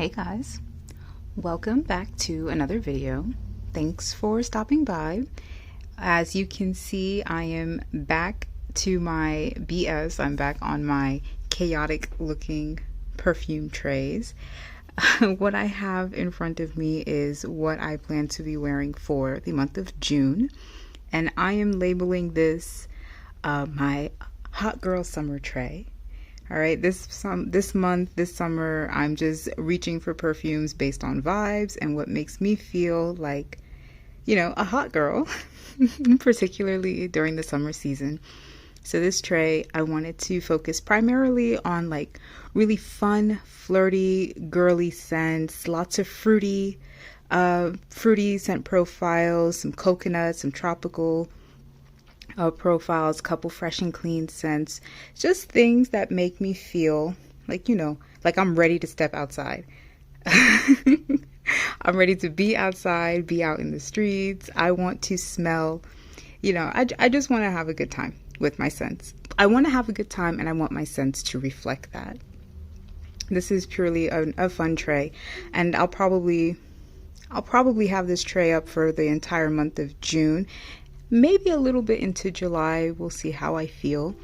Hey guys, welcome back to another video. Thanks for stopping by. As you can see, I am back to my BS. I'm back on my chaotic looking perfume trays. What I have in front of me is what I plan to be wearing for the month of June, and I am labeling this my hot girl summer tray. All right, this summer, I'm just reaching for perfumes based on vibes and what makes me feel like, a hot girl, particularly during the summer season. So this tray, I wanted to focus primarily on like really fun, flirty, girly scents, lots of fruity scent profiles, some coconut, some tropical profiles, couple fresh and clean scents, just things that make me feel like, like I'm ready to step outside. I'm ready to be outside, be out in the streets. I want to smell, I just want to have a good time with my scents. I want to have a good time and I want my scents to reflect that. This is purely a fun tray, and I'll probably have this tray up for the entire month of June. Maybe a little bit into July. We'll see how I feel.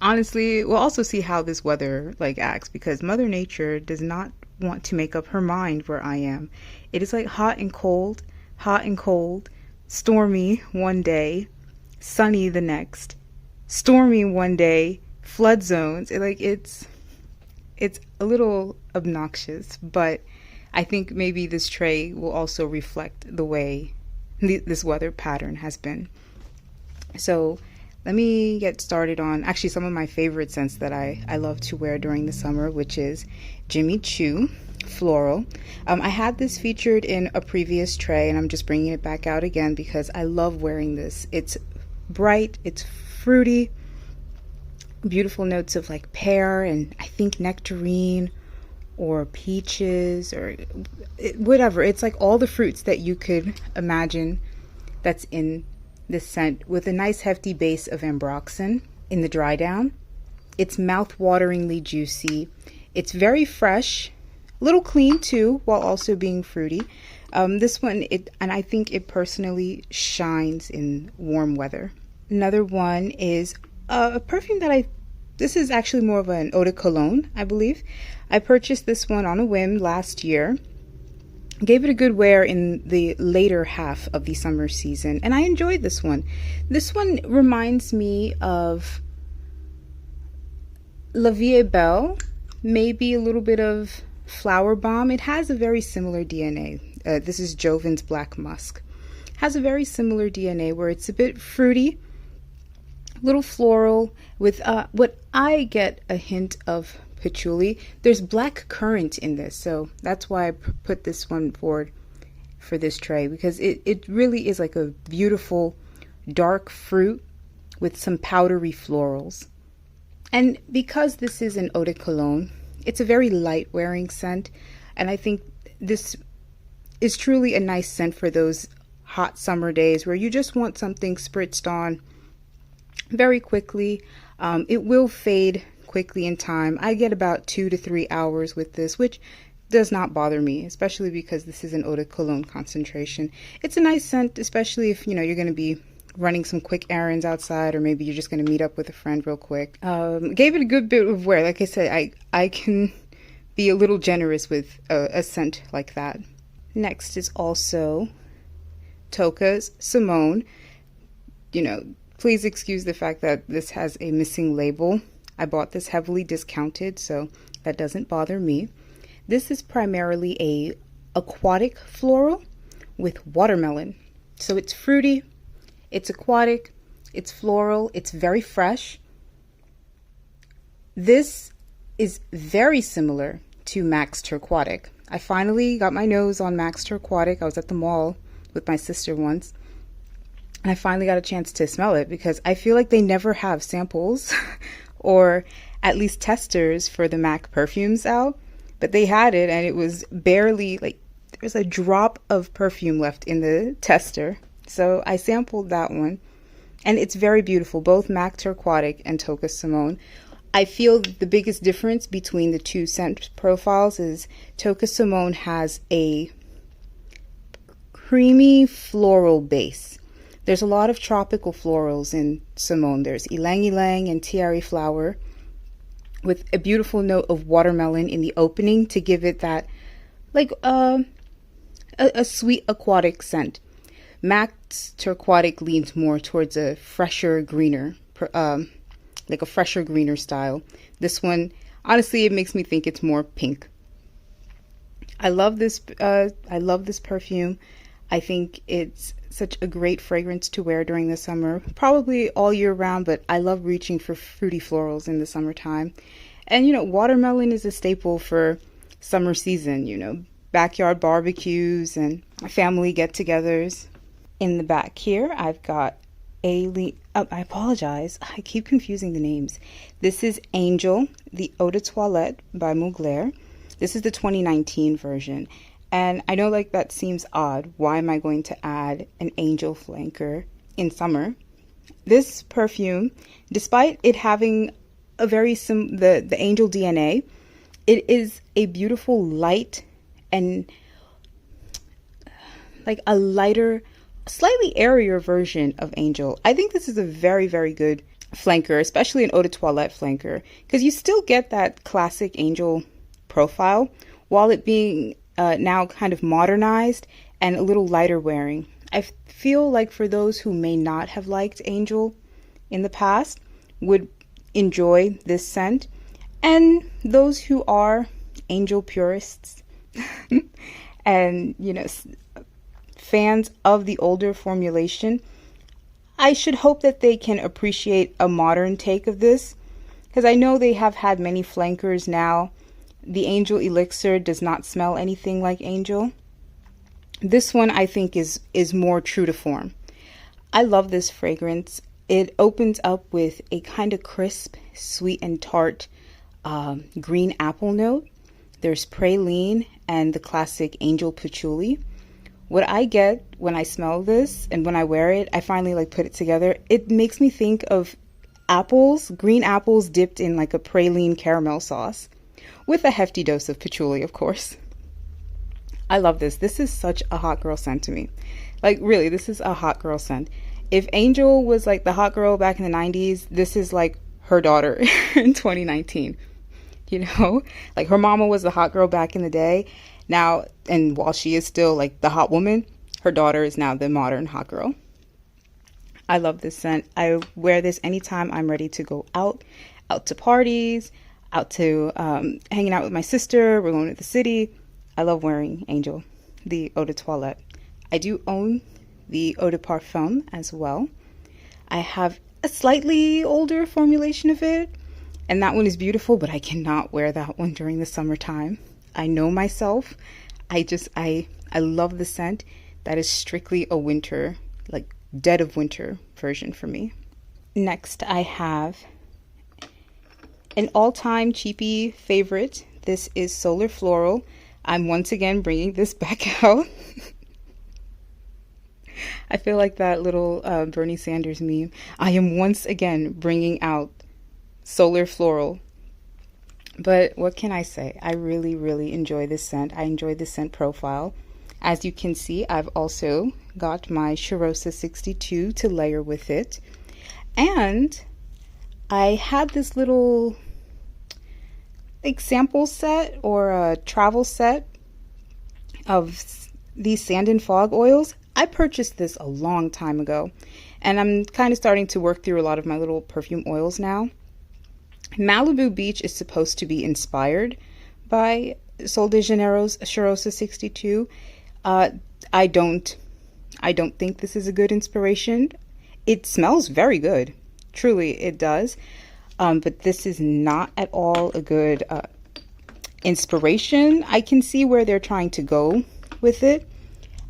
Honestly, we'll also see how this weather acts, because Mother Nature does not want to make up her mind where I am. It is like hot and cold, stormy one day, sunny the next, stormy one day, flood zones. It's a little obnoxious, but I think maybe this tray will also reflect the way this weather pattern has been. So let me get started on actually some of my favorite scents that I love to wear during the summer, which is Jimmy Choo Floral. I had this featured in a previous tray, and I'm just bringing it back out again because I love wearing this. It's bright, it's fruity, beautiful notes of like pear and I think nectarine or peaches or whatever. It's like all the fruits that you could imagine that's in this scent, with a nice hefty base of ambroxan in the dry down. It's mouth-wateringly juicy. It's very fresh, a little clean too, while also being fruity. This one, and I think it personally shines in warm weather. Another one is a perfume that this is actually more of an eau de cologne, I believe. I purchased this one on a whim last year. Gave it a good wear in the later half of the summer season, and I enjoyed this one. This one reminds me of La Vie est Belle, maybe a little bit of Flower Bomb. It has a very similar DNA. This is Joven's Black Musk. Has a very similar DNA where it's a bit fruity, little floral, with what I get a hint of patchouli. There's black currant in this, so that's why I put this one forward for this tray, because it really is like a beautiful dark fruit with some powdery florals. And because this is an eau de cologne, it's a very light wearing scent, and I think this is truly a nice scent for those hot summer days where you just want something spritzed on very quickly. It will fade quickly in time. I get about 2 to 3 hours with this, which does not bother me, especially because this is an eau de cologne concentration. It's a nice scent, especially if you're going to be running some quick errands outside, or maybe you're just going to meet up with a friend real quick. Gave it a good bit of wear. Like I said, I can be a little generous with a scent like that. Next is also Tocca's Simone. Please excuse the fact that this has a missing label. I bought this heavily discounted, so that doesn't bother me. This is primarily a aquatic floral with watermelon. So it's fruity, it's aquatic, it's floral, it's very fresh. This is very similar to Max Turquatic. I finally got my nose on Max Turquatic. I was at the mall with my sister once, and I finally got a chance to smell it, because I feel like they never have samples or at least testers for the MAC perfumes out, but they had it, and it was barely there's a drop of perfume left in the tester. So I sampled that one, and it's very beautiful, both MAC Turquatic and Tocca Simone. I feel the biggest difference between the two scent profiles is Toca Simone has a creamy floral base. There's a lot of tropical florals in Simone. There's ylang ylang and tiare flower with a beautiful note of watermelon in the opening to give it that like a sweet aquatic scent. Max Turquatic leans more towards a fresher, greener, like a fresher, greener style. This one, honestly, it makes me think it's more pink. I love this. I love this perfume. I think it's such a great fragrance to wear during the summer, probably all year round, but I love reaching for fruity florals in the summertime. And, you know, watermelon is a staple for summer season, you know, backyard barbecues and family get-togethers. In the back here, I've got I apologize. I keep confusing the names. This is Angel, the Eau de Toilette by Mugler. This is the 2019 version. And I know like that seems odd. Why am I going to add an Angel flanker in summer? This perfume, despite it having a very the Angel DNA, it is a beautiful light and like a lighter, slightly airier version of Angel. I think this is a very, very good flanker, especially an Eau de Toilette flanker, because you still get that classic Angel profile while it being now kind of modernized and a little lighter wearing. I feel like for those who may not have liked Angel in the past would enjoy this scent, and those who are Angel purists and, you know, fans of the older formulation, I should hope that they can appreciate a modern take of this, because I know they have had many flankers now. The Angel Elixir does not smell anything like Angel. This one I think is more true to form. I love this fragrance. It opens up with a kind of crisp, sweet and tart green apple note. There's praline and the classic Angel patchouli. What I get when I smell this and when I wear it, I finally like put it together. It makes me think of apples, green apples dipped in like a praline caramel sauce with a hefty dose of patchouli, of course. I love this. This is such a hot girl scent to me. Like really, this is a hot girl scent. If Angel was like the hot girl back in the 90s, this is like her daughter in 2019. You know, like her mama was the hot girl back in the day. Now, and while she is still like the hot woman, her daughter is now the modern hot girl. I love this scent. I wear this anytime I'm ready to go out to parties, out to hanging out with my sister. We're going to the city. I love wearing Angel, the Eau de Toilette. I do own the Eau de Parfum as well. I have a slightly older formulation of it, and that one is beautiful, but I cannot wear that one during the summertime. I know myself. I love the scent. That is strictly a winter, like dead of winter version for me. Next, I have an all-time cheapy favorite. This is Solar Floral. I'm once again bringing this back out. I feel like that little Bernie Sanders meme. I am once again bringing out Solar Floral. But what can I say? I really, really enjoy this scent. I enjoy the scent profile. As you can see, I've also got my Charosa 62 to layer with it. And I had this little like sample set or a travel set of these sand and fog oils. I purchased this a long time ago, and I'm kind of starting to work through a lot of my little perfume oils now. Malibu Beach is supposed to be inspired by Sol de Janeiro's Charosa 62. I don't think this is a good inspiration. It smells very good. Truly, it does. But this is not at all a good inspiration. I can see where they're trying to go with it.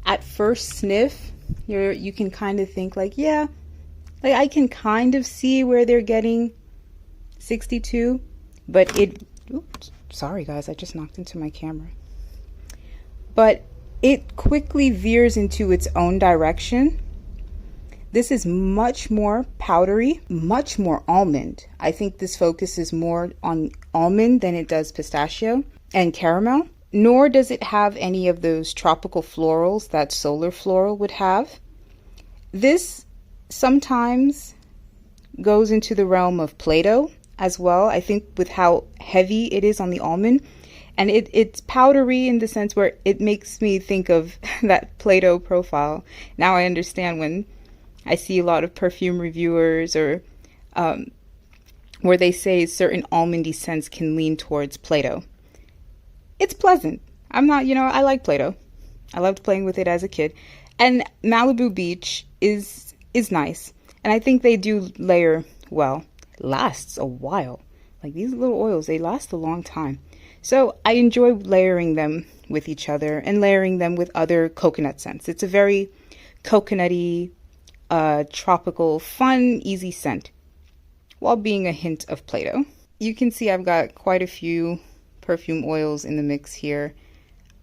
At first sniff, you can kind of think like, yeah, like I can kind of see where they're getting 62, but oops, sorry guys, I just knocked into my camera. But it quickly veers into its own direction. This is much more powdery, much more almond. I think this focuses more on almond than it does pistachio and caramel. Nor does it have any of those tropical florals that solar floral would have. This sometimes goes into the realm of Play-Doh as well. I think with how heavy it is on the almond, and it's powdery in the sense where it makes me think of that Play-Doh profile. Now I understand when I see a lot of perfume reviewers or where they say certain almondy scents can lean towards Play-Doh. It's pleasant. I'm not, I like Play-Doh. I loved playing with it as a kid. And Malibu Beach is nice. And I think they do layer well. Lasts a while. Like these little oils, they last a long time. So I enjoy layering them with each other and layering them with other coconut scents. It's a very coconutty, tropical, fun, easy scent, while being a hint of Play-Doh. You can see I've got quite a few perfume oils in the mix here.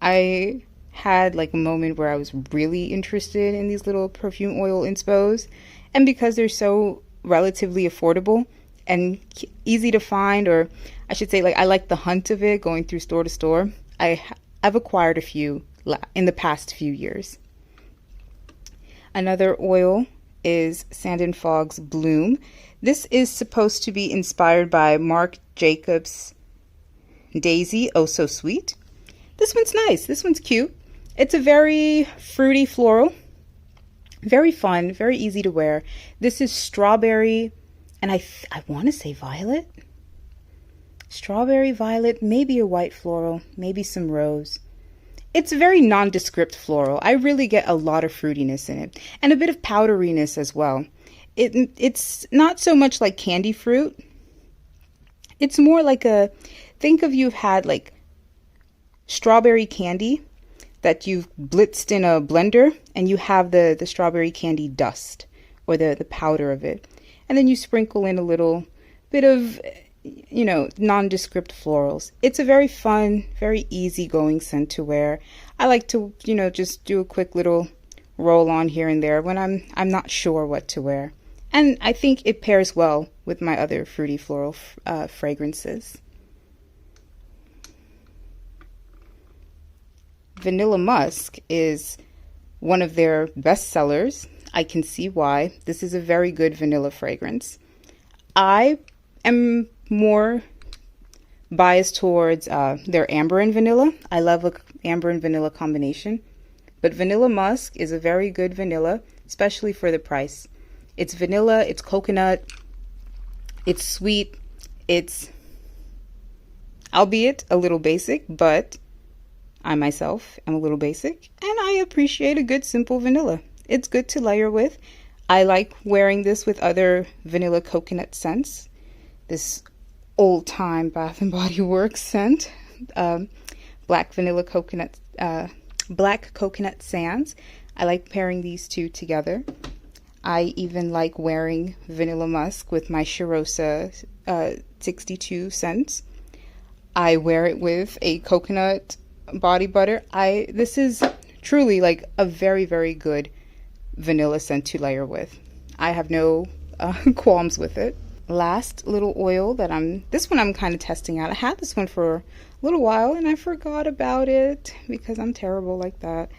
I had like a moment where I was really interested in these little perfume oil inspos, and because they're so relatively affordable and easy to find, or I should say, like, I like the hunt of it going through store to store. I've acquired a few in the past few years. Another oil is Sand & Fog's Bloom. This is supposed to be inspired by Marc Jacobs' Daisy, Oh So Sweet. This one's nice. This one's cute. It's a very fruity floral. Very fun, very easy to wear. This is strawberry, and I want to say violet. Strawberry, violet, maybe a white floral, maybe some rose. It's a very nondescript floral. I really get a lot of fruitiness in it, and a bit of powderiness as well. It's not so much like candy fruit. It's more like think of you've had like strawberry candy that you've blitzed in a blender, and you have the strawberry candy dust or the powder of it. And then you sprinkle in a little bit of, nondescript florals. It's a very fun, very easygoing scent to wear. I like to, just do a quick little roll on here and there when I'm not sure what to wear. And I think it pairs well with my other fruity floral fragrances. Vanilla Musk is one of their best sellers. I can see why. This is a very good vanilla fragrance. I am more biased towards their amber and vanilla. I love an amber and vanilla combination. But Vanilla Musk is a very good vanilla, especially for the price. It's vanilla, it's coconut, it's sweet, it's, albeit a little basic, but I myself am a little basic, and I appreciate a good simple vanilla. It's good to layer with. I like wearing this with other vanilla coconut scents. This old-time Bath & Body Works scent, black coconut sands. I like pairing these two together. I even like wearing Vanilla Musk with my Chirosa 62 scents. I wear it with a coconut body butter. This is truly like a very, very good vanilla scent to layer with. I have no qualms with it. Last little oil that this one I'm kind of testing out. I had this one for a little while and I forgot about it because I'm terrible like that.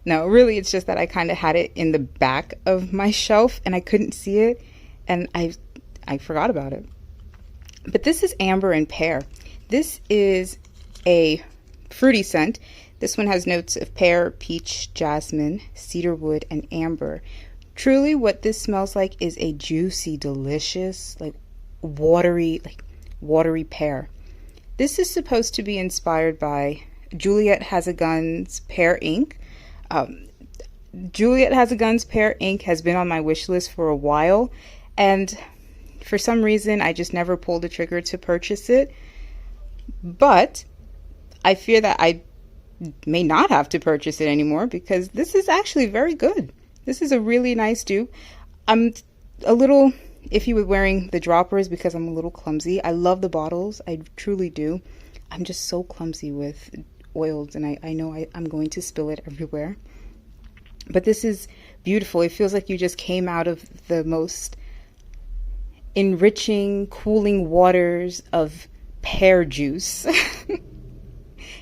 No, really, it's just that I kind of had it in the back of my shelf and I couldn't see it, and I forgot about it. But this is Amber and Pear. This is a fruity scent. This one has notes of pear, peach, jasmine, cedarwood, and amber. Truly, what this smells like is a juicy, delicious, watery pear. This is supposed to be inspired by Juliet Hazagun's Pear Ink. Juliet Hazagun's Pear Ink has been on my wish list for a while, and for some reason I just never pulled the trigger to purchase it. But I fear that I may not have to purchase it anymore because this is actually very good. This is a really nice dupe. I'm a little iffy with wearing the droppers because I'm a little clumsy. I love the bottles. I truly do. I'm just so clumsy with oils, and I know I'm going to spill it everywhere. But this is beautiful. It feels like you just came out of the most enriching, cooling waters of pear juice.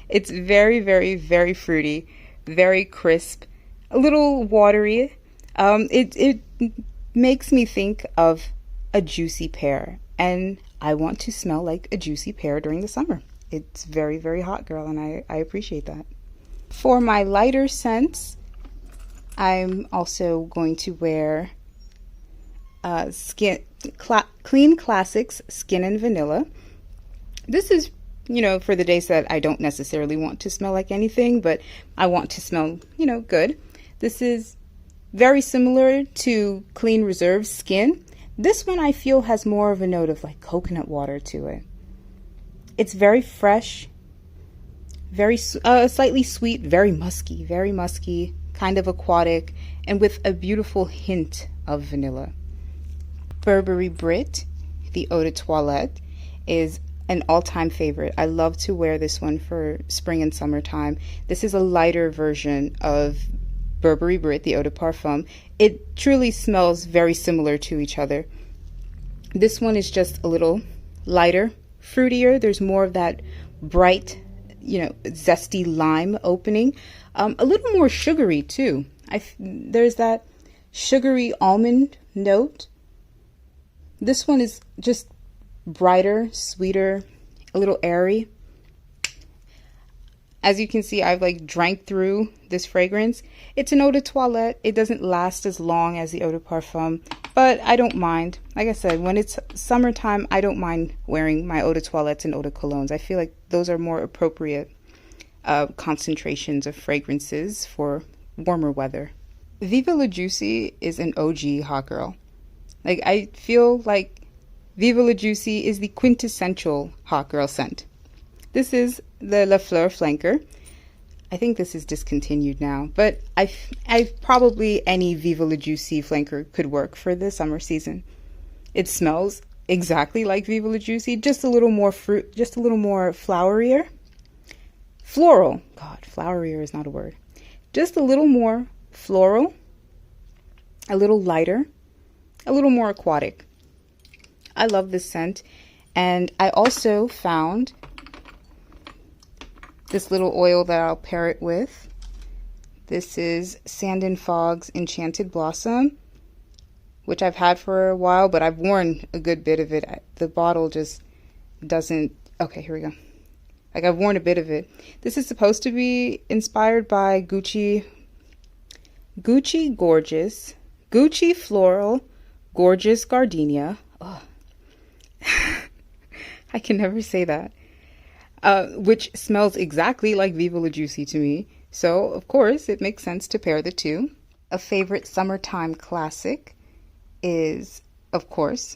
It's very, very, very fruity, very crisp, a little watery. It makes me think of a juicy pear, and I want to smell like a juicy pear during the summer. It's very, very hot, girl, and I appreciate that. For my lighter scents, I'm also going to wear Clean Classics Skin and Vanilla. This is, for the days that I don't necessarily want to smell like anything, but I want to smell, good. This is very similar to Clean Reserve Skin. This one I feel has more of a note of like coconut water to it. It's very fresh, very slightly sweet, very musky, kind of aquatic, and with a beautiful hint of vanilla. Burberry Brit, the Eau de Toilette, is an all-time favorite. I love to wear this one for spring and summertime. This is a lighter version of Burberry Brit, the Eau de Parfum. It truly smells very similar to each other. This one is just a little lighter, fruitier. There's more of that bright, zesty lime opening. A little more sugary too. There's that sugary almond note. This one is just brighter, sweeter, a little airy. As you can see, I've drank through this fragrance. It's an eau de toilette. It doesn't last as long as the eau de parfum, but I don't mind. Like I said, when it's summertime, I don't mind wearing my eau de toilettes and eau de colognes. I feel like those are more appropriate concentrations of fragrances for warmer weather. Viva La Juicy is an OG hot girl. I feel like Viva La Juicy is the quintessential hot girl scent. This is the La Fleur Flanker. I think this is discontinued now, but I probably any Viva La Juicy flanker could work for the summer season. It smells exactly like Viva La Juicy, just a little more fruit, just a little more flowerier. Floral. God, flowerier is not a word. Just a little more floral, a little lighter, a little more aquatic. I love this scent, and I also found this little oil that I'll pair it with. This is Sand and Fog's Enchanted Blossom, which I've had for a while, but I've worn a good bit of it. The bottle just doesn't... Okay, here we go. I've worn a bit of it. This is supposed to be inspired by Gucci Gorgeous, Gucci Floral, Gorgeous Gardenia. Oh. I can never say that. Which smells exactly like Viva La Juicy to me. So, of course, it makes sense to pair the two. A favorite summertime classic is, of course,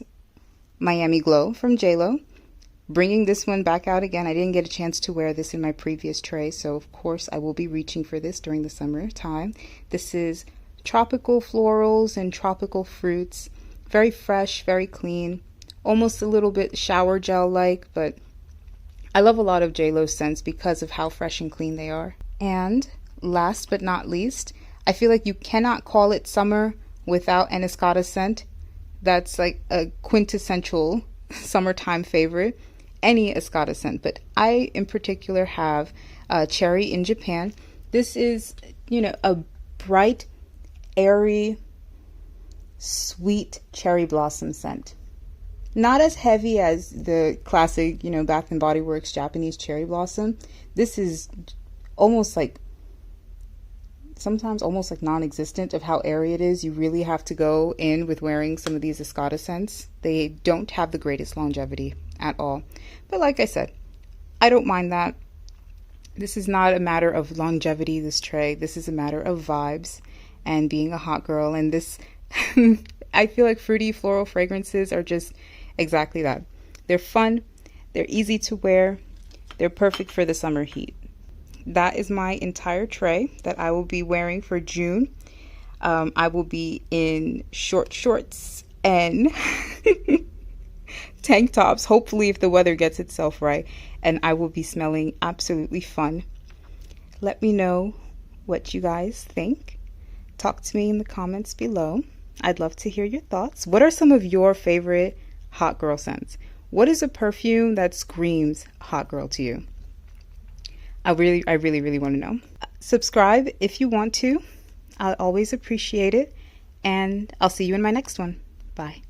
Miami Glow from JLo. Bringing this one back out again. I didn't get a chance to wear this in my previous tray, so of course I will be reaching for this during the summertime. This is tropical florals and tropical fruits. Very fresh, very clean. Almost a little bit shower gel-like, but I love a lot of JLo's scents because of how fresh and clean they are. And last but not least, I feel like you cannot call it summer without an Escada scent. That's like a quintessential summertime favorite. Any Escada scent, but I in particular have Cherry in Japan. This is, a bright, airy, sweet cherry blossom scent. Not as heavy as the classic, Bath and Body Works Japanese cherry blossom. This is almost like, sometimes almost like non-existent of how airy it is. You really have to go in with wearing some of these Escada scents. They don't have the greatest longevity at all. But like I said, I don't mind that. This is not a matter of longevity, this tray. This is a matter of vibes and being a hot girl. And this, I feel like fruity floral fragrances are just exactly that. They're fun. They're easy to wear. They're perfect for the summer heat. That is my entire tray that I will be wearing for June. I will be in short shorts and tank tops, hopefully if the weather gets itself right, and I will be smelling absolutely fun. Let me know what you guys think. talk to me in the comments below. I'd love to hear your thoughts. What are some of your favorite hot girl scents? What is a perfume that screams hot girl to you? I really want to know. Subscribe if you want to. I'll always appreciate it. And I'll see you in my next one. Bye.